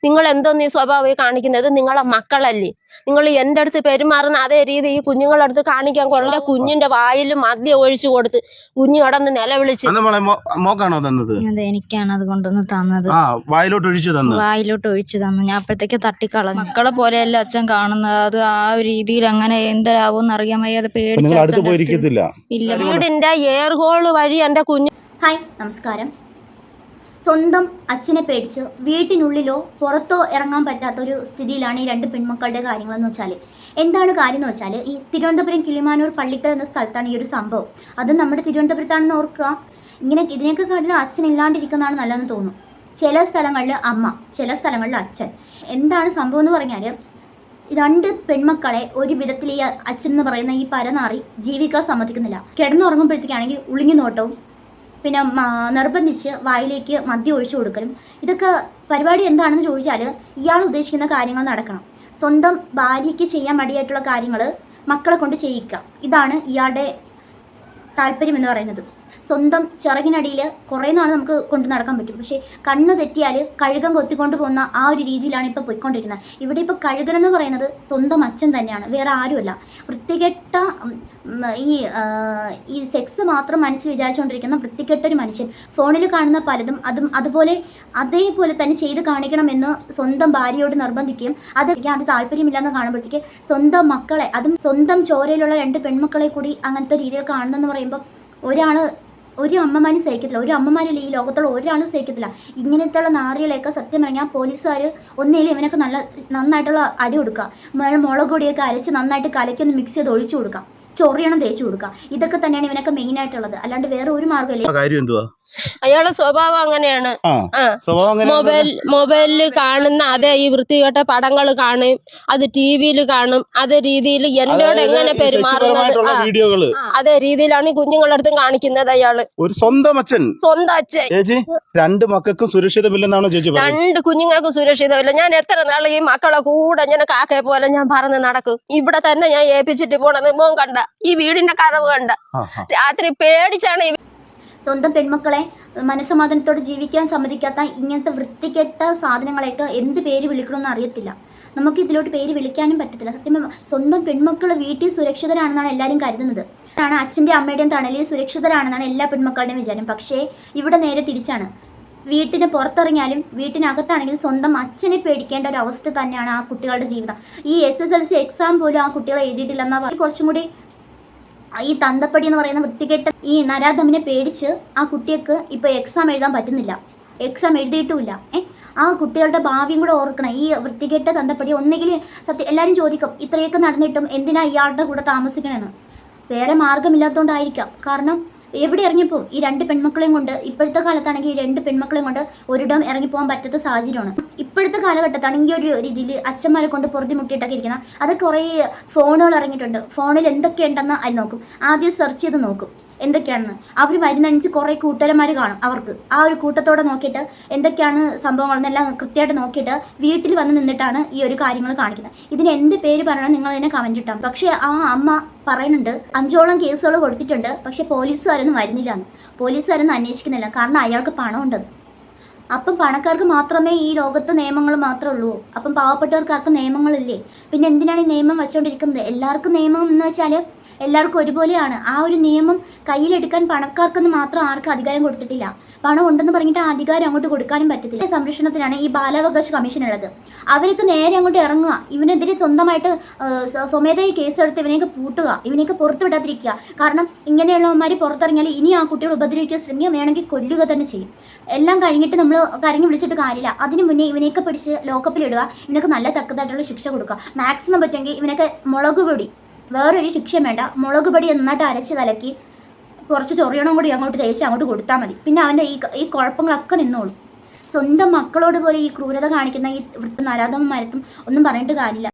നിങ്ങൾ എന്തോന്ന് ഈ സ്വഭാവം കാണിക്കുന്നത്? നിങ്ങളെ മക്കളല്ലേ? നിങ്ങൾ എൻ്റെ അടുത്ത് പെരുമാറുന്ന അതേ രീതി ഈ കുഞ്ഞുങ്ങളുടെ അടുത്ത് കാണിക്കാൻ കൊള്ള. കുഞ്ഞിന്റെ വായിൽ മദ്യം ഒഴിച്ചു കൊടുത്ത് കുഞ്ഞു കടന്ന് നിലവിളിച്ച്. മോക്കാണോ തന്നത്? അതെ, എനിക്കാണ് അത് കൊണ്ടുവന്ന് തന്നത്. വായിലോട്ട് ഒഴിച്ചു തന്നു. ഞാൻ അപ്പോഴത്തേക്ക് തട്ടിക്കളഞ്ഞു. മക്കളെ പോലെയല്ല അച്ഛൻ കാണുന്നത്. അത് ആ ഒരു രീതിയിൽ അങ്ങനെ എന്തരാവോന്ന് അറിയാൻ വയ്യാതെ പേടിച്ചില്ല. വീടിന്റെ എയർ ഹോൾ വഴി എന്റെ കുഞ്ഞു. ഹായ്, നമസ്കാരം. സ്വന്തം അച്ഛനെ പേടിച്ച് വീട്ടിനുള്ളിലോ പുറത്തോ ഇറങ്ങാൻ പറ്റാത്തൊരു സ്ഥിതിയിലാണ് ഈ രണ്ട് പെൺമക്കളുടെ കാര്യങ്ങളെന്ന് വെച്ചാൽ. എന്താണ് കാര്യം എന്ന് വെച്ചാൽ, ഈ തിരുവനന്തപുരം കിളിമാനൂർ പള്ളിക്കൽ എന്ന സ്ഥലത്താണ് ഈ ഒരു സംഭവം. അത് നമ്മുടെ തിരുവനന്തപുരത്താണെന്ന് ഓർക്കുക. ഇതിനൊക്കെ കാട്ടിലും അച്ഛൻ ഇല്ലാണ്ടിരിക്കുന്നതാണ് നല്ലതെന്ന് തോന്നുന്നു. ചില സ്ഥലങ്ങളിൽ അമ്മ, ചില സ്ഥലങ്ങളിൽ അച്ഛൻ. എന്താണ് സംഭവം എന്ന് പറഞ്ഞാൽ, രണ്ട് പെൺമക്കളെ ഒരു വിധത്തിൽ ഈ അച്ഛൻ എന്ന് പറയുന്ന ഈ പരനാറി ജീവിക്കാൻ സമ്മതിക്കുന്നില്ല. കിടന്നുറങ്ങുമ്പോഴത്തേക്കാണെങ്കിൽ ഉളിങ്ങി നോട്ടവും പിന്നെ നിർബന്ധിച്ച് വായിലേക്ക് മദ്യം ഒഴിച്ചു കൊടുക്കലും. ഇതൊക്കെ പരിപാടി എന്താണെന്ന് ചോദിച്ചാൽ, ഇയാൾ ഉദ്ദേശിക്കുന്ന കാര്യങ്ങൾ നടക്കണം. സ്വന്തം ഭാര്യയ്ക്ക് ചെയ്യാൻ മടിയായിട്ടുള്ള കാര്യങ്ങൾ മക്കളെ കൊണ്ട് ചെയ്യിക്കുക. ഇതാണ് ഇയാളുടെ താല്പര്യം എന്ന് പറയുന്നത്. സ്വന്തം ചിറകിനടിയിൽ കുറേ നാൾ നമുക്ക് കൊണ്ടു നടക്കാൻ പറ്റും. പക്ഷേ കണ്ണ് തെറ്റിയാൽ കഴുകൻ കൊത്തിക്കൊണ്ട് പോകുന്ന ആ ഒരു രീതിയിലാണ് ഇപ്പോൾ പോയിക്കൊണ്ടിരിക്കുന്നത്. ഇവിടെ ഇപ്പോൾ കഴുകനെന്ന് പറയുന്നത് സ്വന്തം അച്ഛൻ തന്നെയാണ്, വേറെ ആരുമല്ല. വൃത്തികെട്ട ഈ സെക്സ് മാത്രം മനസ്സിൽ വിചാരിച്ചുകൊണ്ടിരിക്കുന്ന വൃത്തികെട്ടൊരു മനുഷ്യൻ. ഫോണിൽ കാണുന്ന പലതും അതേപോലെ തന്നെ ചെയ്ത് കാണിക്കണമെന്ന് സ്വന്തം ഭാര്യയോട് നിർബന്ധിക്കുകയും അത് താല്പര്യമില്ലെന്ന് കാണുമ്പോഴത്തേക്ക് സ്വന്തം മക്കളെ, അതും സ്വന്തം ചോരയിലുള്ള രണ്ട് പെൺമക്കളെ കൂടി അങ്ങനത്തെ രീതിയിൽ കാണുന്നെന്ന് പറയുമ്പോൾ ഒരു അമ്മമാരും സഹിക്കത്തില്ല. ഒരു അമ്മമാരില്ല ഈ ലോകത്തുള്ള ഒരാളും സഹിക്കത്തില്ല. ഇങ്ങനത്തെയുള്ള നാറികളെയൊക്കെ സത്യം പറഞ്ഞാൽ പോലീസുകാർ ഒന്നേലും ഇവനൊക്കെ നന്നായിട്ടുള്ള അടി കൊടുക്കുക. മുളക് പൊടിയൊക്കെ അരച്ച് നന്നായിട്ട് കലക്കൊന്ന് മിക്സ് ചെയ്ത് ഒഴിച്ചു കൊടുക്കാം. ചൊറിയണം തേച്ചു കൊടുക്കുക. ഇതൊക്കെ തന്നെയാണ് ഇവനൊക്കെ മെയിൻ ആയിട്ടുള്ളത്. അല്ലാണ്ട് വേറെ ഒരു മാർഗ്ഗമില്ല. അയാളെ സ്വഭാവം അങ്ങനെയാണ്. മൊബൈലിൽ കാണുന്ന അതേ ഈ വൃത്തികെട്ട പടങ്ങൾ കാണും, അത് ടിവിയിൽ കാണും. അതേ രീതിയിൽ എന്നോട് എങ്ങനെ പെരുമാറുന്നത് അതേ രീതിയിലാണ് ഈ കുഞ്ഞുങ്ങളുടെ അടുത്തും കാണിക്കുന്നത്. അയാള് ഒരു സ്വന്തം അച്ഛൻ. രണ്ട് മക്കൾക്കും സുരക്ഷിതമില്ലെന്നാണോ ചേച്ചി? രണ്ട് കുഞ്ഞുങ്ങൾക്കും സുരക്ഷിതമില്ല. ഞാൻ എത്ര നാൾ ഈ മക്കളെ കൂടെ ഞാൻ കാക്കയെ പോലെ ഞാൻ പറന്ന് നടക്കും. ഇവിടെ തന്നെ ഞാൻ ഏൽപ്പിച്ചിട്ട് പോണത് മോൻ കണ്ട ഈ വീടിന്റെ കഥവ് കണ്ട രാത്രി പേടിച്ചാണ്. സ്വന്തം പെൺമക്കളെ മനസ്സമാധാനത്തോടെ ജീവിക്കാൻ സമ്മതിക്കാത്ത ഇങ്ങനത്തെ വൃത്തികെട്ട സാധനങ്ങളെയൊക്കെ എന്ത് പേര് വിളിക്കണമെന്ന് അറിയത്തില്ല. നമുക്ക് ഇതിലോട്ട് പേര് വിളിക്കാനും പറ്റത്തില്ല. സത്യം സ്വന്തം പെൺമക്കൾ വീട്ടിൽ സുരക്ഷിതരാണെന്നാണ് എല്ലാവരും കരുതുന്നത്. അച്ഛൻ്റെ അമ്മയുടെയും തണലിൽ സുരക്ഷിതരാണെന്നാണ് എല്ലാ പെൺമക്കളുടെയും വിചാരം. പക്ഷേ ഇവിടെ നേരെ തിരിച്ചാണ്. വീട്ടിന് പുറത്തിറങ്ങിയാലും വീട്ടിനകത്താണെങ്കിലും സ്വന്തം അച്ഛനെ പേടിക്കേണ്ട ഒരു അവസ്ഥ തന്നെയാണ് ആ കുട്ടികളുടെ ജീവിതം. ഈ SSLC എക്സാം പോലും ആ കുട്ടികളെ എഴുതിയിട്ടില്ലെന്നാ കുറച്ചും കൂടി ഈ തന്തപ്പടി എന്ന് പറയുന്ന വൃത്തികെട്ട ഈ നരാധമിനെ പേടിച്ച് ആ കുട്ടിക്ക് ഇപ്പോൾ എക്സാം എഴുതാൻ പറ്റുന്നില്ല. എക്സാം എഴുതിയിട്ടുമില്ല. ആ കുട്ടികളുടെ ഭാവിയും കൂടെ ഓർക്കണം. ഈ വൃത്തികെട്ട തന്തപ്പടി ഒന്നെങ്കിൽ എല്ലാവരും ചോദിക്കും, ഇത്രയൊക്കെ നടന്നിട്ടും എന്തിനാ ഇയാളുടെ കൂടെ താമസിക്കണമെന്ന്. വേറെ മാർഗമില്ലാത്തതുകൊണ്ടായിരിക്കാം. കാരണം എവിടെ ഇറങ്ങിപ്പോവും ഈ രണ്ട് പെൺമക്കളെയും കൊണ്ട്. ഇപ്പോഴത്തെ കാലത്താണെങ്കിൽ ഈ രണ്ട് പെൺമക്കളെയും കൊണ്ട് ഒരിടം ഇറങ്ങിപ്പോകാൻ പറ്റാത്ത സാഹചര്യമാണ്. ഇപ്പോഴത്തെ കാലഘട്ടത്താണ് ഈ ഒരു രീതിയിൽ അച്ഛന്മാരെ കൊണ്ട് പൊറുതി മുട്ടിയിട്ടൊക്കെ ഇരിക്കുന്ന. അത് കുറേ ഫോണുകൾ ഇറങ്ങിയിട്ടുണ്ട്. ഫോണിൽ എന്തൊക്കെയുണ്ടെന്ന് അത് നോക്കും. ആദ്യം സെർച്ച് ചെയ്ത് നോക്കും എന്തൊക്കെയാണെന്ന്. അവർ വരുന്നതിനനുസരിച്ച് കുറേ കൂട്ടുകാരന്മാർ കാണും. അവർക്ക് ആ ഒരു കൂട്ടത്തോടെ നോക്കിയിട്ട് എന്തൊക്കെയാണ് സംഭവങ്ങളെന്നെല്ലാം കൃത്യമായിട്ട് നോക്കിയിട്ട് വീട്ടിൽ വന്ന് നിന്നിട്ടാണ് ഈ ഒരു കാര്യങ്ങൾ കാണിക്കുന്നത്. ഇതിന് എന്ത് പേര് പറയണം നിങ്ങൾ തന്നെ കമൻറ്റ് ഇട്ടാം. പക്ഷേ ആ അമ്മ പറയുന്നുണ്ട് 5ഓളം കേസുകൾ കൊടുത്തിട്ടുണ്ട്, പക്ഷെ പോലീസുകാരൊന്നും വരുന്നില്ല എന്ന്. പോലീസുകാരൊന്നും അന്വേഷിക്കുന്നില്ല. കാരണം അയാൾക്ക് പണമുണ്ടെന്ന്. അപ്പം പണക്കാർക്ക് മാത്രമേ ഈ ലോകത്ത് നിയമങ്ങൾ മാത്രമേ ഉള്ളൂ. അപ്പം പാവപ്പെട്ടവർക്കാർക്ക് നിയമങ്ങളില്ലേ? പിന്നെ എന്തിനാണ് ഈ നിയമം വെച്ചുകൊണ്ടിരിക്കുന്നത്? എല്ലാവർക്കും നിയമം എന്ന് വെച്ചാൽ എല്ലാവർക്കും ഒരുപോലെയാണ്. ആ ഒരു നിയമം കയ്യിലെടുക്കാൻ പണക്കാർക്കെന്ന് മാത്രം ആർക്കും അധികാരം കൊടുത്തിട്ടില്ല. പണം ഉണ്ടെന്ന് പറഞ്ഞിട്ട് ആ അധികാരം അങ്ങോട്ട് കൊടുക്കാനും പറ്റത്തില്ല. സംരക്ഷണത്തിനാണ് ഈ ബാലാവകാശ കമ്മീഷൻ ഉള്ളത്. അവർക്ക് നേരെ അങ്ങോട്ട് ഇറങ്ങുക, ഇവനെതിരെ സ്വന്തമായിട്ട് സ്വമേധയാ കേസെടുത്ത് ഇവനെയൊക്കെ പൂട്ടുക, ഇവനെയൊക്കെ പുറത്തു വിടാതിരിക്കുക. കാരണം ഇങ്ങനെയുള്ളവന്മാർ പുറത്തിറങ്ങിയാൽ ഇനി ആ കുട്ടികൾ ഉപദ്രവിക്കാൻ ശ്രമിക്കുക, വേണമെങ്കിൽ കൊല്ലുക തന്നെ ചെയ്യും. എല്ലാം കഴിഞ്ഞിട്ട് നമ്മൾ കരഞ്ഞു വിളിച്ചിട്ട് കാര്യമില്ല. അതിന് മുന്നേ ഇവനെയൊക്കെ പിടിച്ച് ലോക്കപ്പിലിടുക, ഇവനൊക്കെ നല്ല തക്കതായിട്ടുള്ള ശിക്ഷ കൊടുക്കുക. മാക്സിമം പറ്റുമെങ്കിൽ ഇവനൊക്കെ മുളക് പൊടി, വേറൊരു ശിക്ഷ വേണ്ട, മുളക് പൊടി നന്നായിട്ട് അരച്ച് കലക്കി കുറച്ച് ചൊറിയണം കൂടി അങ്ങോട്ട് തേച്ച് അങ്ങോട്ട് കൊടുത്താൽ മതി. പിന്നെ അവൻ്റെ ഈ കുഴപ്പങ്ങളൊക്കെ നിന്നോളും. സ്വന്തം മക്കളോട് പോലെ ഈ ക്രൂരത കാണിക്കുന്ന ഈ നരാധമന്മാരത്തും ഒന്നും പറഞ്ഞിട്ട് കാര്യമില്ല.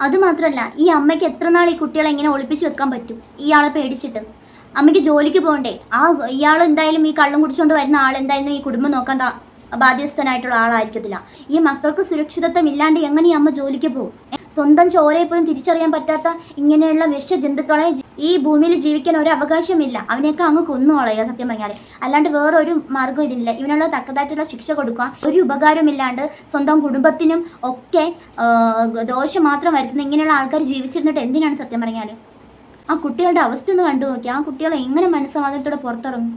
അതുമാത്രമല്ല, ഈ അമ്മയ്ക്ക് എത്ര നാൾ ഈ കുട്ടികളെ എങ്ങനെ ഒളിപ്പിച്ച് വെക്കാൻ പറ്റും? ഇയാളെ പേടിച്ചിട്ട്. അമ്മയ്ക്ക് ജോലിക്ക് പോകണ്ടേ? ഇയാൾ എന്തായാലും ഈ കള്ളം കുടിച്ചുകൊണ്ട് വരുന്ന ആളെന്തായാലും ഈ കുടുംബം നോക്കാൻ ബാധ്യസ്ഥനായിട്ടുള്ള ആളായിരിക്കത്തില്ല. ഈ മക്കൾക്ക് സുരക്ഷിതത്വം ഇല്ലാണ്ട് എങ്ങനെ ഈ അമ്മ ജോലിക്ക് പോകും? സ്വന്തം ചോരയെ പോലും തിരിച്ചറിയാൻ പറ്റാത്ത ഇങ്ങനെയുള്ള വിഷജന്തുക്കളെ ഈ ഭൂമിയിൽ ജീവിക്കാൻ ഒരു അവകാശമില്ല. അവനെയൊക്കെ അങ്ങ് കൊന്നു കളയുക സത്യം പറഞ്ഞാൽ. അല്ലാണ്ട് വേറൊരു മാർഗ്ഗം ഇതില്ല. ഇവനുള്ള തക്കതായിട്ടുള്ള ശിക്ഷ കൊടുക്കുക. ഒരു ഉപകാരമില്ലാണ്ട് സ്വന്തം കുടുംബത്തിനും ഒക്കെ ദോഷം മാത്രം വരുത്തുന്ന ഇങ്ങനെയുള്ള ആൾക്കാർ ജീവിച്ചിരുന്നിട്ട് എന്തിനാണ് സത്യം പറഞ്ഞാൽ? ആ കുട്ടികളുടെ അവസ്ഥ ഒന്ന് കണ്ടു നോക്കി. ആ കുട്ടികളെ എങ്ങനെ മനസ്സമാധാനത്തോടെ പുറത്തിറങ്ങും?